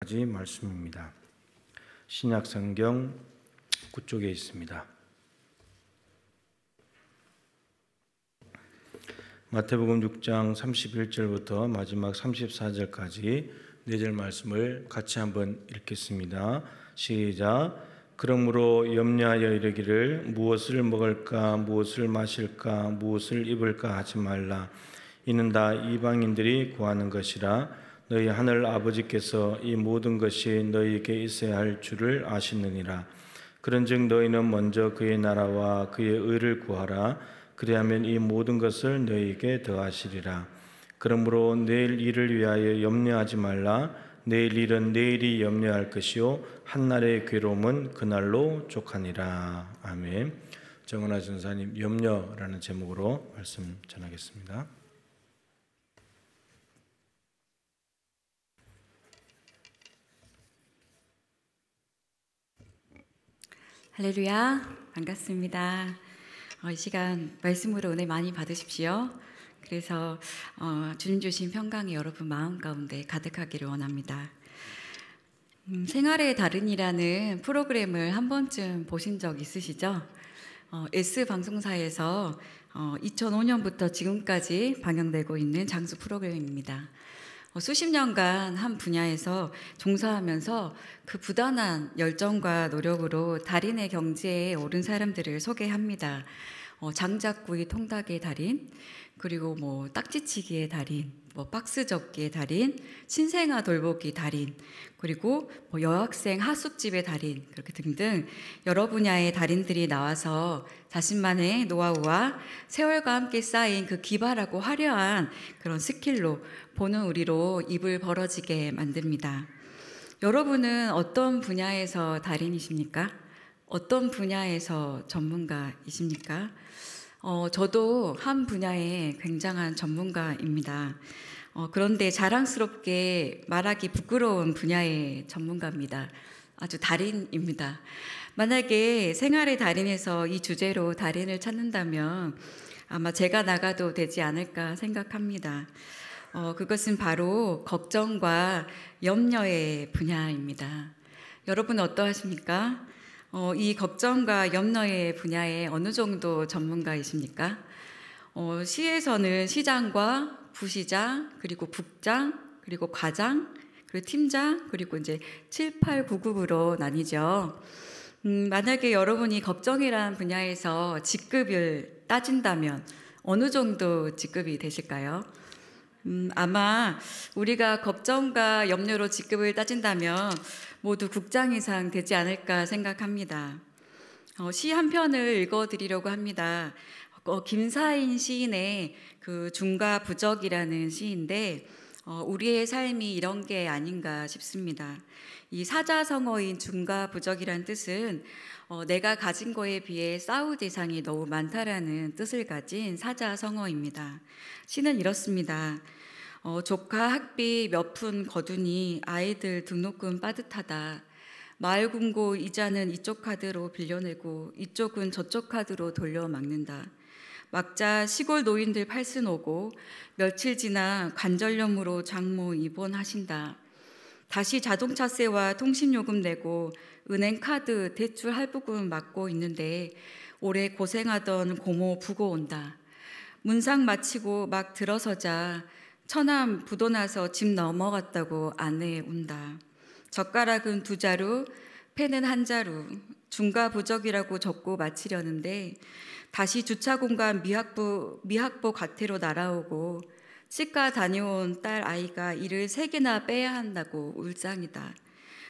가지 말씀입니다. 신약 성경 9쪽에 있습니다. 마태복음 6장 31절부터 마지막 34절까지 4절 말씀을 같이 한번 읽겠습니다. 시작. 그러므로 염려하여 이르기를 무엇을 먹을까 무엇을 마실까 무엇을 입을까 하지 말라. 이는 다 이방인들이 구하는 것이라. 너희 하늘 아버지께서 이 모든 것이 너희에게 있어야 할 줄을 아시느니라. 그런즉 너희는 먼저 그의 나라와 그의 의를 구하라. 그리하면 이 모든 것을 너희에게 더하시리라. 그러므로 내일 일을 위하여 염려하지 말라. 내일 일은 내일이 염려할 것이요 한날의 괴로움은 그날로 족하니라. 아멘. 정은하 전사님, 염려라는 제목으로 말씀 전하겠습니다. 할렐루야, 반갑습니다. 이 시간 말씀으로 은혜 많이 받으십시오. 그래서 주님 주신 평강이 여러분 마음 가운데 가득하기를 원합니다. 생활의 달인이라는 프로그램을 한 번쯤 보신 적 있으시죠? S방송사에서 2005년부터 지금까지 방영되고 있는 장수 프로그램입니다. 수십 년간 한 분야에서 종사하면서 그 부단한 열정과 노력으로 달인의 경지에 오른 사람들을 소개합니다. 장작구이 통닭의 달인, 그리고 딱지치기의 달인, 박스 접기의 달인, 신생아 돌보기 달인, 그리고 여학생 하숙집의 달인, 그렇게 등등 여러 분야의 달인들이 나와서 자신만의 노하우와 세월과 함께 쌓인 그 기발하고 화려한 그런 스킬로 보는 우리로 입을 벌어지게 만듭니다. 여러분은 어떤 분야에서 달인이십니까? 어떤 분야에서 전문가이십니까? 저도 한 분야의 굉장한 전문가입니다. 그런데 자랑스럽게 말하기 부끄러운 분야의 전문가입니다. 아주 달인입니다. 만약에 생활의 달인에서 이 주제로 달인을 찾는다면 아마 제가 나가도 되지 않을까 생각합니다. 그것은 바로 걱정과 염려의 분야입니다. 여러분 어떠하십니까? 이 걱정과 염려의 분야에 어느 정도 전문가이십니까? 시에서는 시장과 부시장, 그리고 국장, 그리고 과장, 그리고 팀장, 그리고 이제 7, 8, 9급으로 나뉘죠. 만약에 여러분이 걱정이라는 분야에서 직급을 따진다면 어느 정도 직급이 되실까요? 아마 우리가 걱정과 염려로 직급을 따진다면 모두 국장 이상 되지 않을까 생각합니다. 시 한 편을 읽어드리려고 합니다. 김사인 시인의 그 중과 부적이라는 시인데 우리의 삶이 이런 게 아닌가 싶습니다. 이 사자성어인 중과 부적이란 뜻은 내가 가진 거에 비해 싸울 대상이 너무 많다라는 뜻을 가진 사자성어입니다. 시는 이렇습니다. 조카 학비 몇 푼 거두니 아이들 등록금 빠듯하다. 마을 금고 이자는 이쪽 카드로 빌려내고 이쪽은 저쪽 카드로 돌려막는다. 막자 시골 노인들 팔순 오고 며칠 지나 관절염으로 장모 입원하신다. 다시 자동차세와 통신요금 내고 은행 카드 대출 할부금 막고 있는데 올해 고생하던 고모 부고 온다. 문상 마치고 막 들어서자 처남 부도 나서 집 넘어갔다고 아내 운다. 젓가락은 2자루, 펜은 1자루, 중과 부적이라고 적고 마치려는데 다시 주차 공간 미학보 과태료 날아오고 치과 다녀온 딸 아이가 이를 3개나 빼야 한다고 울상이다.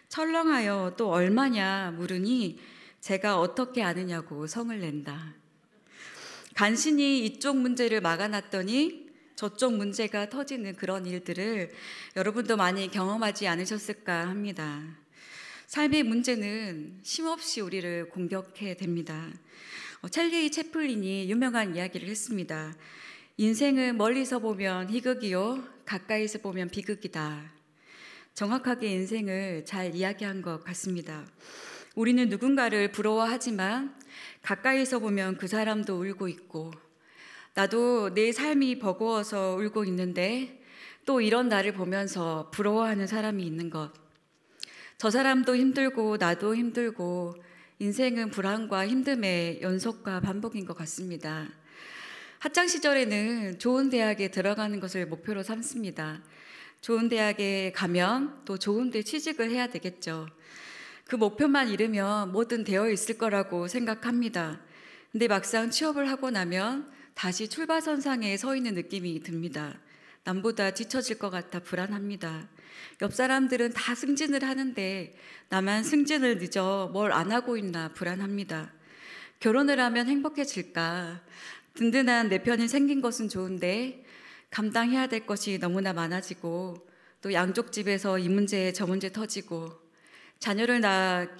철렁하여 또 얼마냐 물으니 제가 어떻게 아느냐고 성을 낸다. 간신히 이쪽 문제를 막아놨더니 저쪽 문제가 터지는 그런 일들을 여러분도 많이 경험하지 않으셨을까 합니다. 삶의 문제는 쉼없이 우리를 공격해 댑니다. 찰리 채플린이 유명한 이야기를 했습니다. 인생은 멀리서 보면 희극이요 가까이서 보면 비극이다. 정확하게 인생을 잘 이야기한 것 같습니다. 우리는 누군가를 부러워하지만 가까이서 보면 그 사람도 울고 있고 나도 내 삶이 버거워서 울고 있는데 또 이런 나를 보면서 부러워하는 사람이 있는 것. 저 사람도 힘들고 나도 힘들고 인생은 불안과 힘듦의 연속과 반복인 것 같습니다. 학창 시절에는 좋은 대학에 들어가는 것을 목표로 삼습니다. 좋은 대학에 가면 또 좋은 데 취직을 해야 되겠죠. 그 목표만 이루면 뭐든 되어 있을 거라고 생각합니다. 근데 막상 취업을 하고 나면 다시 출발선상에 서 있는 느낌이 듭니다. 남보다 뒤처질 것 같아 불안합니다. 옆 사람들은 다 승진을 하는데 나만 승진을 늦어 뭘 안 하고 있나 불안합니다. 결혼을 하면 행복해질까? 든든한 내 편이 생긴 것은 좋은데 감당해야 될 것이 너무나 많아지고 또 양쪽 집에서 이 문제 저 문제 터지고 자녀를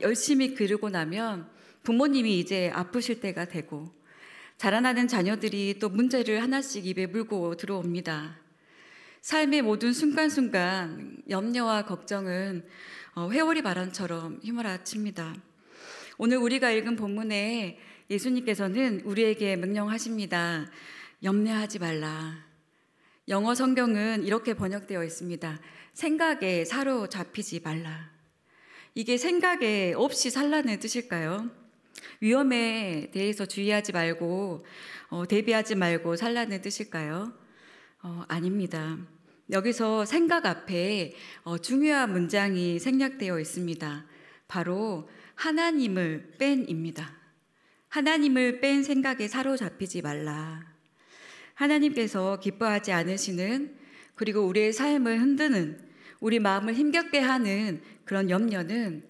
열심히 기르고 나면 부모님이 이제 아프실 때가 되고 자라나는 자녀들이 또 문제를 하나씩 입에 물고 들어옵니다. 삶의 모든 순간순간 염려와 걱정은 회오리 바람처럼 휘몰아칩니다. 오늘 우리가 읽은 본문에 예수님께서는 우리에게 명령하십니다. 염려하지 말라. 영어 성경은 이렇게 번역되어 있습니다. 생각에 사로잡히지 말라. 이게 생각에 없이 살라는 뜻일까요? 위험에 대해서 주의하지 말고 대비하지 말고 살라는 뜻일까요? 아닙니다. 여기서 생각 앞에 중요한 문장이 생략되어 있습니다. 바로 하나님을 뺀입니다. 하나님을 뺀 생각에 사로잡히지 말라. 하나님께서 기뻐하지 않으시는 그리고 우리의 삶을 흔드는 우리 마음을 힘겹게 하는 그런 염려는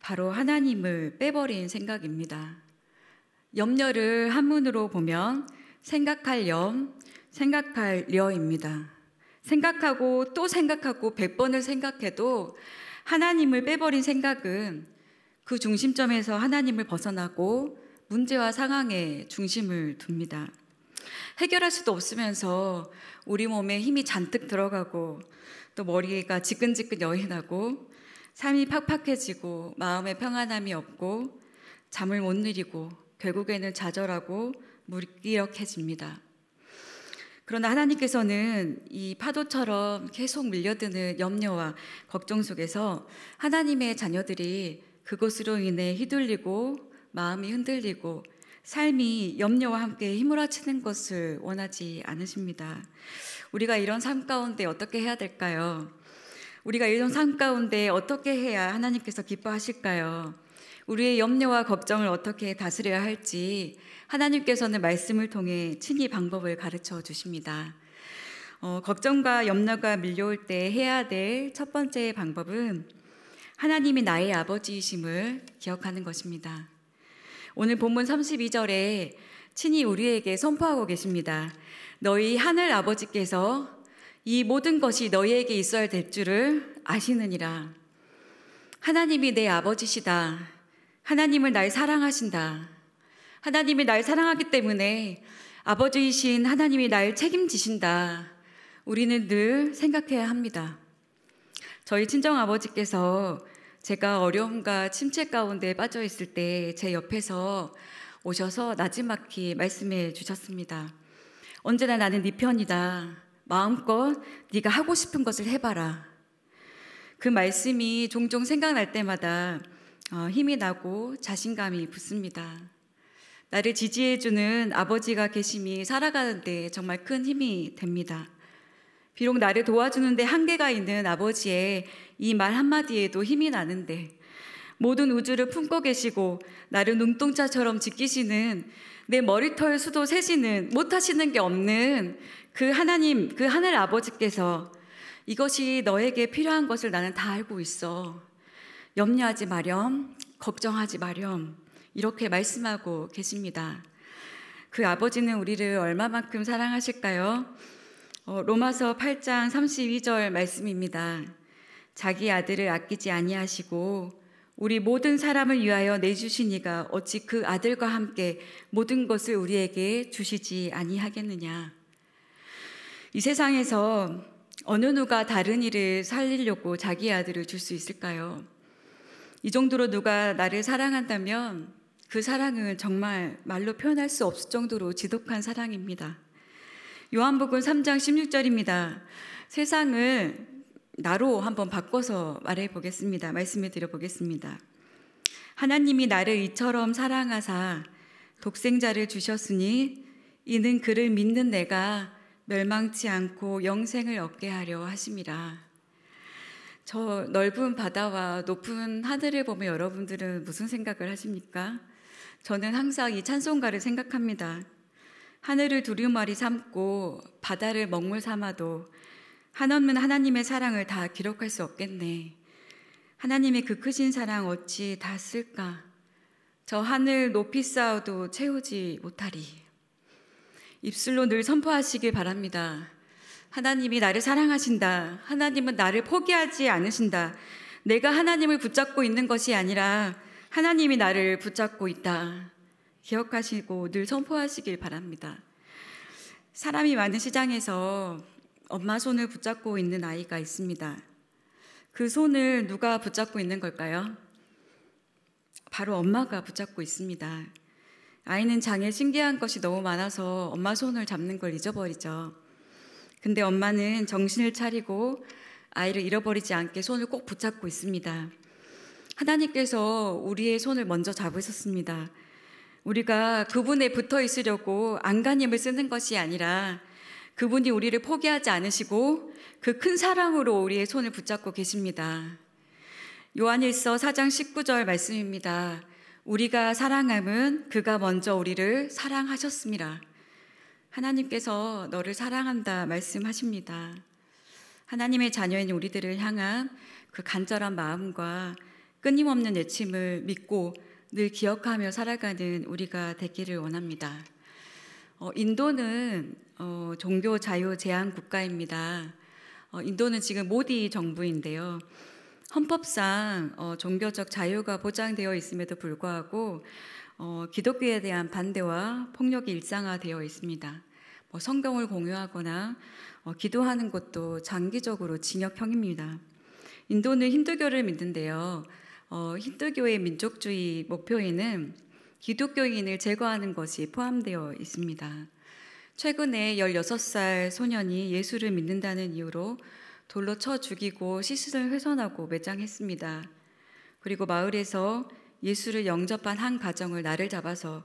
바로 하나님을 빼버린 생각입니다. 염려를 한문으로 보면 생각할 염, 생각할 려입니다. 생각하고 또 생각하고 100번을 생각해도 하나님을 빼버린 생각은 그 중심점에서 하나님을 벗어나고 문제와 상황에 중심을 둡니다. 해결할 수도 없으면서 우리 몸에 힘이 잔뜩 들어가고 또 머리가 지끈지끈 여인하고 삶이 팍팍해지고 마음에 평안함이 없고 잠을 못 이루고 결국에는 좌절하고 무기력해집니다. 그러나 하나님께서는 이 파도처럼 계속 밀려드는 염려와 걱정 속에서 하나님의 자녀들이 그것으로 인해 휘둘리고 마음이 흔들리고 삶이 염려와 함께 휘몰아치는 것을 원하지 않으십니다. 우리가 이런 삶 가운데 어떻게 해야 될까요? 우리가 이런 삶 가운데 어떻게 해야 하나님께서 기뻐하실까요? 우리의 염려와 걱정을 어떻게 다스려야 할지 하나님께서는 말씀을 통해 친히 방법을 가르쳐 주십니다. 걱정과 염려가 밀려올 때 해야 될 첫 번째 방법은 하나님이 나의 아버지이심을 기억하는 것입니다. 오늘 본문 32절에 친히 우리에게 선포하고 계십니다. 너희 하늘 아버지께서 이 모든 것이 너희에게 있어야 될 줄을 아시느니라. 하나님이 내 아버지시다. 하나님을 날 사랑하신다. 하나님이 날 사랑하기 때문에 아버지이신 하나님이 날 책임지신다. 우리는 늘 생각해야 합니다. 저희 친정아버지께서 제가 어려움과 침체 가운데 빠져 있을 때 제 옆에서 오셔서 나지막히 말씀해 주셨습니다. 언제나 나는 네 편이다. 마음껏 네가 하고 싶은 것을 해봐라. 그 말씀이 종종 생각날 때마다 힘이 나고 자신감이 붙습니다. 나를 지지해주는 아버지가 계심이 살아가는데 정말 큰 힘이 됩니다. 비록 나를 도와주는데 한계가 있는 아버지의 이 말 한마디에도 힘이 나는데 모든 우주를 품고 계시고 나를 눈동자처럼 지키시는 내 머리털 수도 세시는 못하시는 게 없는 그 하나님, 그 하늘 아버지께서 이것이 너에게 필요한 것을 나는 다 알고 있어. 염려하지 마렴, 걱정하지 마렴. 이렇게 말씀하고 계십니다. 그 아버지는 우리를 얼마만큼 사랑하실까요? 로마서 8장 32절 말씀입니다. 자기 아들을 아끼지 아니하시고 우리 모든 사람을 위하여 내주시니가 어찌 그 아들과 함께 모든 것을 우리에게 주시지 아니하겠느냐. 이 세상에서 어느 누가 다른 이를 살리려고 자기 아들을 줄 수 있을까요? 이 정도로 누가 나를 사랑한다면 그 사랑은 정말 말로 표현할 수 없을 정도로 지독한 사랑입니다. 요한복음 3장 16절입니다. 세상을 나로 한번 바꿔서 말해 보겠습니다. 말씀을 드려 보겠습니다. 하나님이 나를 이처럼 사랑하사 독생자를 주셨으니 이는 그를 믿는 내가 멸망치 않고 영생을 얻게 하려 하심이라. 저 넓은 바다와 높은 하늘을 보며 여러분들은 무슨 생각을 하십니까? 저는 항상 이 찬송가를 생각합니다. 하늘을 두루마리 삼고 바다를 먹물 삼아도 한없는 하나님의 사랑을 다 기록할 수 없겠네. 하나님의 그 크신 사랑 어찌 다 쓸까? 저 하늘 높이 쌓아도 채우지 못하리. 입술로 늘 선포하시길 바랍니다. 하나님이 나를 사랑하신다. 하나님은 나를 포기하지 않으신다. 내가 하나님을 붙잡고 있는 것이 아니라 하나님이 나를 붙잡고 있다. 기억하시고 늘 선포하시길 바랍니다. 사람이 많은 시장에서 엄마 손을 붙잡고 있는 아이가 있습니다. 그 손을 누가 붙잡고 있는 걸까요? 바로 엄마가 붙잡고 있습니다. 아이는 장에 신기한 것이 너무 많아서 엄마 손을 잡는 걸 잊어버리죠. 근데 엄마는 정신을 차리고 아이를 잃어버리지 않게 손을 꼭 붙잡고 있습니다. 하나님께서 우리의 손을 먼저 잡으셨습니다. 우리가 그분에 붙어 있으려고 안간힘을 쓰는 것이 아니라 그분이 우리를 포기하지 않으시고 그 큰 사랑으로 우리의 손을 붙잡고 계십니다. 요한일서 4장 19절 말씀입니다. 우리가 사랑함은 그가 먼저 우리를 사랑하셨습니다. 하나님께서 너를 사랑한다 말씀하십니다. 하나님의 자녀인 우리들을 향한 그 간절한 마음과 끊임없는 애침을 믿고 늘 기억하며 살아가는 우리가 되기를 원합니다. 인도는 종교 자유 제한 국가입니다. 인도는 지금 모디 정부인데요. 헌법상 종교적 자유가 보장되어 있음에도 불구하고 기독교에 대한 반대와 폭력이 일상화되어 있습니다. 성경을 공유하거나 기도하는 것도 장기적으로 징역형입니다. 인도는 힌두교를 믿는데요. 힌두교의 민족주의 목표에는 기독교인을 제거하는 것이 포함되어 있습니다. 최근에 16살 소년이 예수를 믿는다는 이유로 돌로 쳐 죽이고 시신을 훼손하고 매장했습니다. 그리고 마을에서 예수를 영접한 한 가정을 날을 잡아서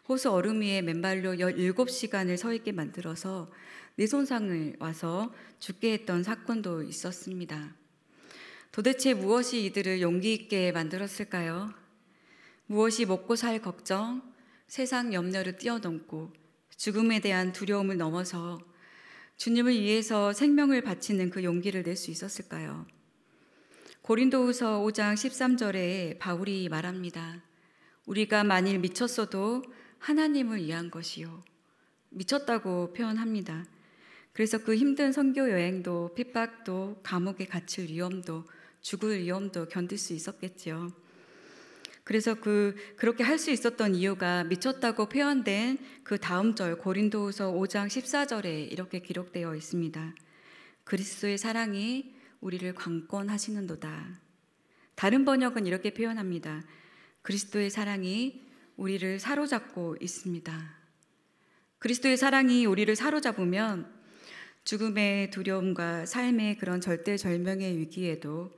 호수 얼음 위에 맨발로 17시간을 서 있게 만들어서 뇌손상을 와서 죽게 했던 사건도 있었습니다. 도대체 무엇이 이들을 용기 있게 만들었을까요? 무엇이 먹고 살 걱정, 세상 염려를 뛰어넘고 죽음에 대한 두려움을 넘어서 주님을 위해서 생명을 바치는 그 용기를 낼 수 있었을까요? 고린도후서 5장 13절에 바울이 말합니다. 우리가 만일 미쳤어도 하나님을 위한 것이요. 미쳤다고 표현합니다. 그래서 그 힘든 선교 여행도 핍박도 감옥에 갇힐 위험도 죽을 위험도 견딜 수 있었겠지요. 그래서 그렇게 할 수 있었던 이유가 미쳤다고 표현된 그 다음 절 고린도후서 5장 14절에 이렇게 기록되어 있습니다. 그리스도의 사랑이 우리를 강권하시는도다. 다른 번역은 이렇게 표현합니다. 그리스도의 사랑이 우리를 사로잡고 있습니다. 그리스도의 사랑이 우리를 사로잡으면 죽음의 두려움과 삶의 그런 절대절명의 위기에도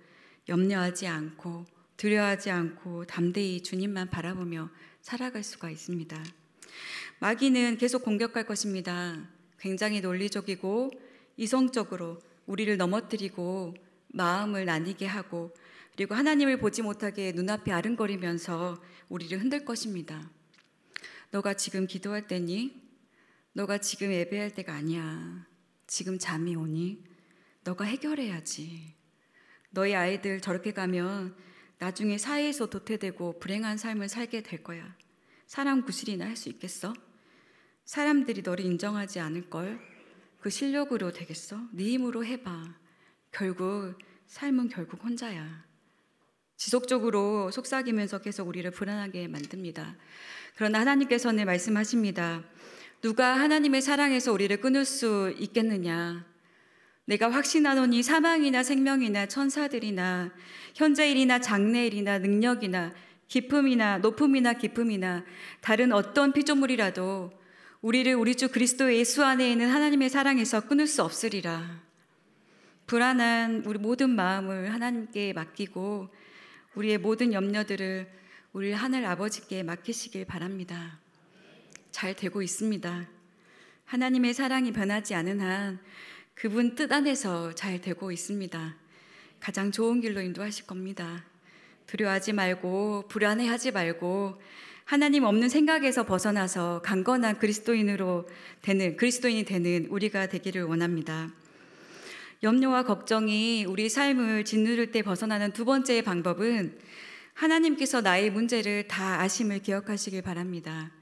염려하지 않고 두려워하지 않고 담대히 주님만 바라보며 살아갈 수가 있습니다. 마귀는 계속 공격할 것입니다. 굉장히 논리적이고 이성적으로 우리를 넘어뜨리고 마음을 나뉘게 하고 그리고 하나님을 보지 못하게 눈앞이 아른거리면서 우리를 흔들 것입니다. 너가 지금 기도할 때니? 너가 지금 예배할 때가 아니야. 지금 잠이 오니? 너가 해결해야지. 너희 아이들 저렇게 가면 나중에 사회에서 도태되고 불행한 삶을 살게 될 거야. 사람 구실이나 할 수 있겠어? 사람들이 너를 인정하지 않을걸? 그 실력으로 되겠어? 네 힘으로 해봐. 삶은 결국 혼자야. 지속적으로 속삭이면서 계속 우리를 불안하게 만듭니다. 그러나 하나님께서는 말씀하십니다. 누가 하나님의 사랑에서 우리를 끊을 수 있겠느냐? 내가 확신하노니 사망이나 생명이나 천사들이나 현재일이나 장래일이나 능력이나 깊음이나 높음이나 깊음이나 다른 어떤 피조물이라도 우리를 우리 주 그리스도 예수 안에 있는 하나님의 사랑에서 끊을 수 없으리라. 불안한 우리 모든 마음을 하나님께 맡기고 우리의 모든 염려들을 우리 하늘 아버지께 맡기시길 바랍니다. 잘 되고 있습니다. 하나님의 사랑이 변하지 않은 한 그분 뜻 안에서 잘 되고 있습니다. 가장 좋은 길로 인도하실 겁니다. 두려워하지 말고 불안해하지 말고 하나님 없는 생각에서 벗어나서 강건한 그리스도인이 되는 우리가 되기를 원합니다. 염려와 걱정이 우리 삶을 짓누를 때 벗어나는 두 번째 방법은 하나님께서 나의 문제를 다 아심을 기억하시길 바랍니다.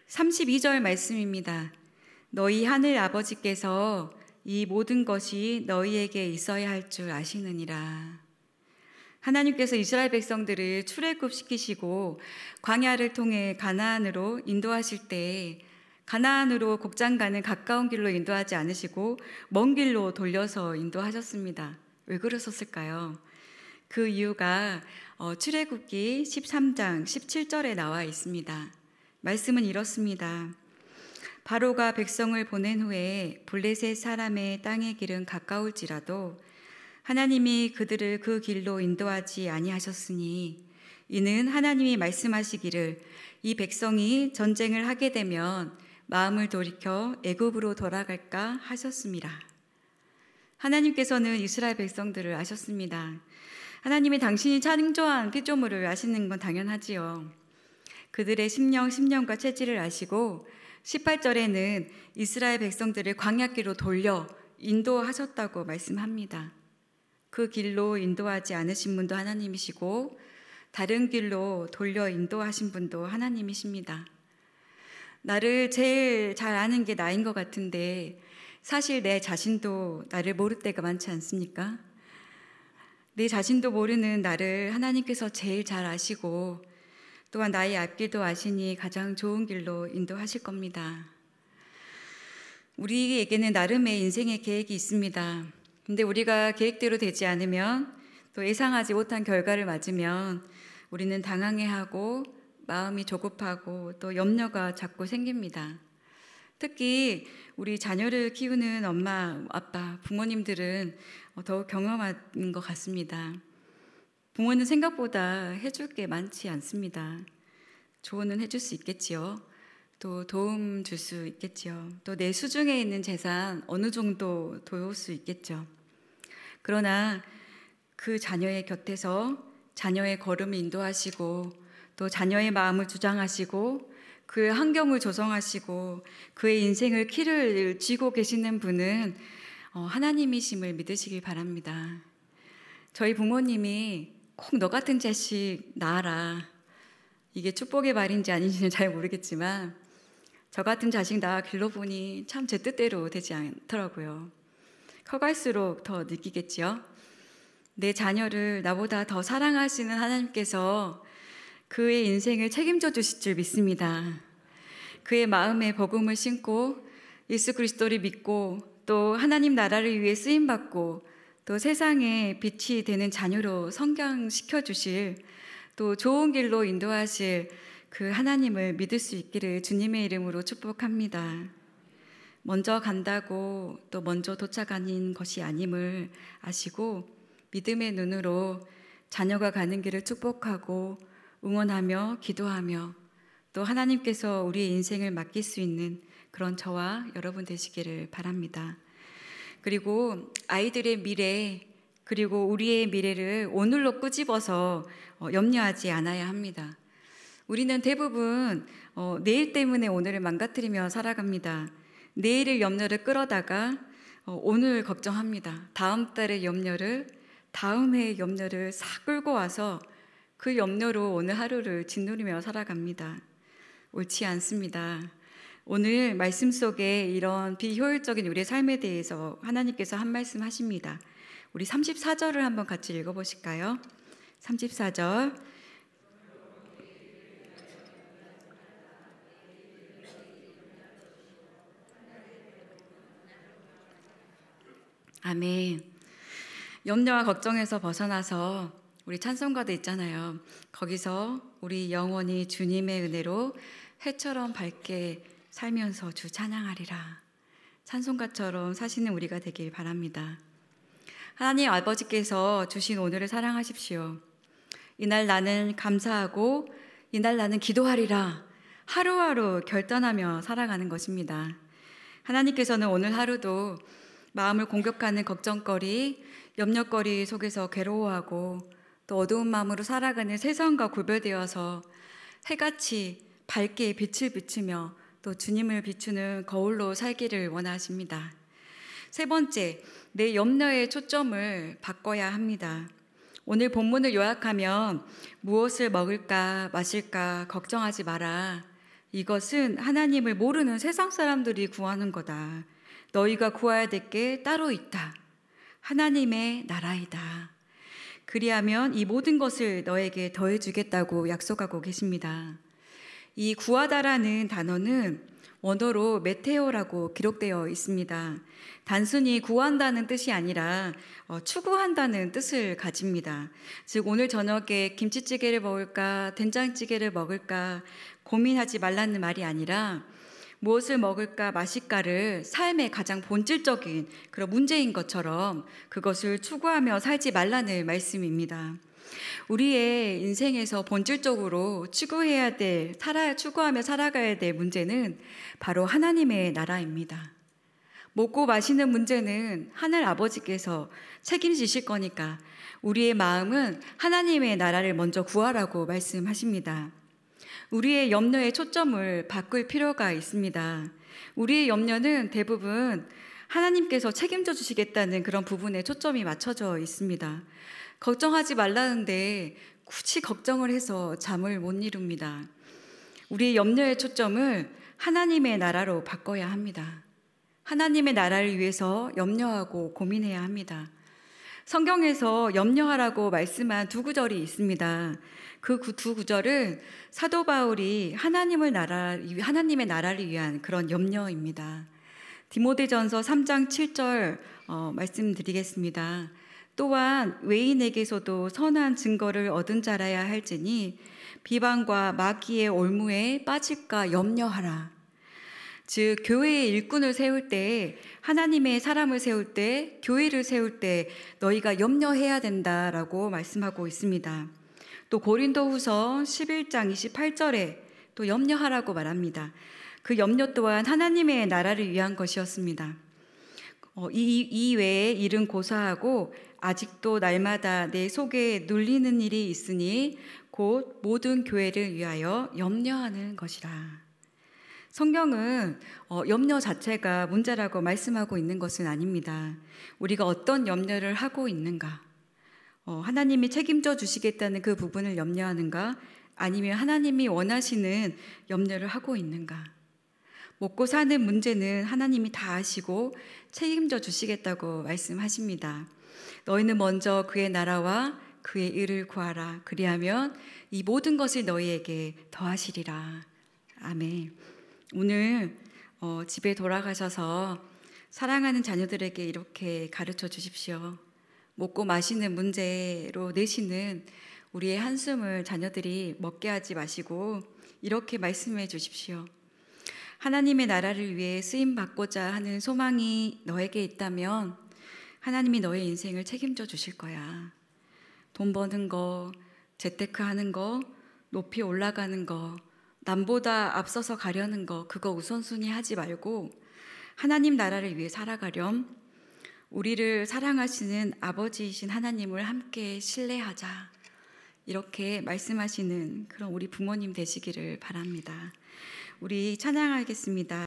32절 말씀입니다. 너희 하늘 아버지께서 이 모든 것이 너희에게 있어야 할 줄 아시느니라. 하나님께서 이스라엘 백성들을 출애굽시키시고 광야를 통해 가나안으로 인도하실 때 가나안으로 곡장 가는 가까운 길로 인도하지 않으시고 먼 길로 돌려서 인도하셨습니다. 왜 그러셨을까요? 그 이유가 출애굽기 13장 17절에 나와 있습니다. 말씀은 이렇습니다. 바로가 백성을 보낸 후에 블레셋 사람의 땅의 길은 가까울지라도 하나님이 그들을 그 길로 인도하지 아니하셨으니 이는 하나님이 말씀하시기를 이 백성이 전쟁을 하게 되면 마음을 돌이켜 애굽으로 돌아갈까 하셨습니다. 하나님께서는 이스라엘 백성들을 아셨습니다. 하나님이 당신이 창조한 피조물을 아시는 건 당연하지요. 그들의 심령과 체질을 아시고 18절에는 이스라엘 백성들을 광야길로 돌려 인도하셨다고 말씀합니다. 그 길로 인도하지 않으신 분도 하나님이시고 다른 길로 돌려 인도하신 분도 하나님이십니다. 나를 제일 잘 아는 게 나인 것 같은데 사실 내 자신도 나를 모를 때가 많지 않습니까? 내 자신도 모르는 나를 하나님께서 제일 잘 아시고 또한 나의 앞길도 아시니 가장 좋은 길로 인도하실 겁니다. 우리에게는 나름의 인생의 계획이 있습니다. 근데 우리가 계획대로 되지 않으면 또 예상하지 못한 결과를 맞으면 우리는 당황해하고 마음이 조급하고 또 염려가 자꾸 생깁니다. 특히 우리 자녀를 키우는 엄마, 아빠, 부모님들은 더욱 경험하는 것 같습니다. 부모는 생각보다 해줄 게 많지 않습니다. 조언은 해줄 수 있겠지요. 또 도움 줄 수 있겠지요. 또 내 수중에 있는 재산 어느 정도 도울 수 있겠죠. 그러나 그 자녀의 곁에서 자녀의 걸음을 인도하시고 또 자녀의 마음을 주장하시고 그의 환경을 조성하시고 그의 인생을 키를 쥐고 계시는 분은 하나님이심을 믿으시길 바랍니다. 저희 부모님이 꼭 너 같은 자식 낳아라. 이게 축복의 말인지 아닌지는 잘 모르겠지만 저 같은 자식 낳아 길러보니 참 제 뜻대로 되지 않더라고요. 커갈수록 더 느끼겠지요. 내 자녀를 나보다 더 사랑하시는 하나님께서 그의 인생을 책임져 주실 줄 믿습니다. 그의 마음에 복음을 심고 예수 그리스도를 믿고 또 하나님 나라를 위해 쓰임받고 또 세상에 빛이 되는 자녀로 성장시켜 주실 또 좋은 길로 인도하실 그 하나님을 믿을 수 있기를 주님의 이름으로 축복합니다. 먼저 간다고 또 먼저 도착하는 것이 아님을 아시고 믿음의 눈으로 자녀가 가는 길을 축복하고 응원하며 기도하며 또 하나님께서 우리의 인생을 맡길 수 있는 그런 저와 여러분 되시기를 바랍니다. 그리고 아이들의 미래 그리고 우리의 미래를 오늘로 끄집어서 염려하지 않아야 합니다. 우리는 대부분 내일 때문에 오늘을 망가뜨리며 살아갑니다. 내일의 염려를 끌어다가 오늘 걱정합니다. 다음 달의 염려를 다음 해의 염려를 싹 끌고 와서 그 염려로 오늘 하루를 짓누르며 살아갑니다. 옳지 않습니다. 오늘 말씀 속에 이런 비효율적인 우리의 삶에 대해서 하나님께서 한 말씀 하십니다. 우리 34절을 한번 같이 읽어보실까요? 34절 아멘. 염려와 걱정에서 벗어나서 우리 찬송가도 있잖아요. 거기서 우리 영원히 주님의 은혜로 해처럼 밝게 살면서 주 찬양하리라. 찬송가처럼 사시는 우리가 되길 바랍니다. 하나님 아버지께서 주신 오늘을 사랑하십시오. 이날 나는 감사하고 이날 나는 기도하리라. 하루하루 결단하며 살아가는 것입니다. 하나님께서는 오늘 하루도 마음을 공격하는 걱정거리, 염려거리 속에서 괴로워하고 또 어두운 마음으로 살아가는 세상과 구별되어서 해같이 밝게 빛을 비추며 또 주님을 비추는 거울로 살기를 원하십니다. 세 번째, 내 염려의 초점을 바꿔야 합니다. 오늘 본문을 요약하면 무엇을 먹을까 마실까 걱정하지 마라. 이것은 하나님을 모르는 세상 사람들이 구하는 거다. 너희가 구해야 될 게 따로 있다. 하나님의 나라이다. 그리하면 이 모든 것을 너에게 더해주겠다고 약속하고 계십니다. 이 구하다라는 단어는 원어로 메테오라고 기록되어 있습니다. 단순히 구한다는 뜻이 아니라 추구한다는 뜻을 가집니다. 즉 오늘 저녁에 김치찌개를 먹을까 된장찌개를 먹을까 고민하지 말라는 말이 아니라 무엇을 먹을까 마실까를 삶의 가장 본질적인 그런 문제인 것처럼 그것을 추구하며 살지 말라는 말씀입니다. 우리의 인생에서 본질적으로 추구하며 살아가야 될 문제는 바로 하나님의 나라입니다. 먹고 마시는 문제는 하늘 아버지께서 책임지실 거니까 우리의 마음은 하나님의 나라를 먼저 구하라고 말씀하십니다. 우리의 염려의 초점을 바꿀 필요가 있습니다. 우리의 염려는 대부분 하나님께서 책임져 주시겠다는 그런 부분에 초점이 맞춰져 있습니다. 걱정하지 말라는데 굳이 걱정을 해서 잠을 못 이룹니다. 우리의 염려의 초점을 하나님의 나라로 바꿔야 합니다. 하나님의 나라를 위해서 염려하고 고민해야 합니다. 성경에서 염려하라고 말씀한 두 구절이 있습니다. 그 두 구절은 사도 바울이 하나님의 나라를 위한 그런 염려입니다. 디모데전서 3장 7절 말씀드리겠습니다. 또한 외인에게서도 선한 증거를 얻은 자라야 할지니 비방과 마귀의 올무에 빠질까 염려하라. 즉 교회의 일꾼을 세울 때, 하나님의 사람을 세울 때, 교회를 세울 때 너희가 염려해야 된다라고 말씀하고 있습니다. 또 고린도후서 11장 28절에 또 염려하라고 말합니다. 그 염려 또한 하나님의 나라를 위한 것이었습니다. 이 외에 일은 고사하고 아직도 날마다 내 속에 눌리는 일이 있으니 곧 모든 교회를 위하여 염려하는 것이라. 성경은 염려 자체가 문제라고 말씀하고 있는 것은 아닙니다. 우리가 어떤 염려를 하고 있는가? 하나님이 책임져 주시겠다는 그 부분을 염려하는가? 아니면 하나님이 원하시는 염려를 하고 있는가? 먹고 사는 문제는 하나님이 다 아시고 책임져 주시겠다고 말씀하십니다. 너희는 먼저 그의 나라와 그의 의를 구하라. 그리하면 이 모든 것을 너희에게 더하시리라. 아멘. 오늘 집에 돌아가셔서 사랑하는 자녀들에게 이렇게 가르쳐 주십시오. 먹고 마시는 문제로 내시는 우리의 한숨을 자녀들이 먹게 하지 마시고 이렇게 말씀해 주십시오. 하나님의 나라를 위해 쓰임받고자 하는 소망이 너에게 있다면 하나님이 너의 인생을 책임져 주실 거야. 돈 버는 거, 재테크하는 거, 높이 올라가는 거, 남보다 앞서서 가려는 거, 그거 우선순위 하지 말고 하나님 나라를 위해 살아가렴. 우리를 사랑하시는 아버지이신 하나님을 함께 신뢰하자. 이렇게 말씀하시는 그런 우리 부모님 되시기를 바랍니다. 우리 찬양하겠습니다.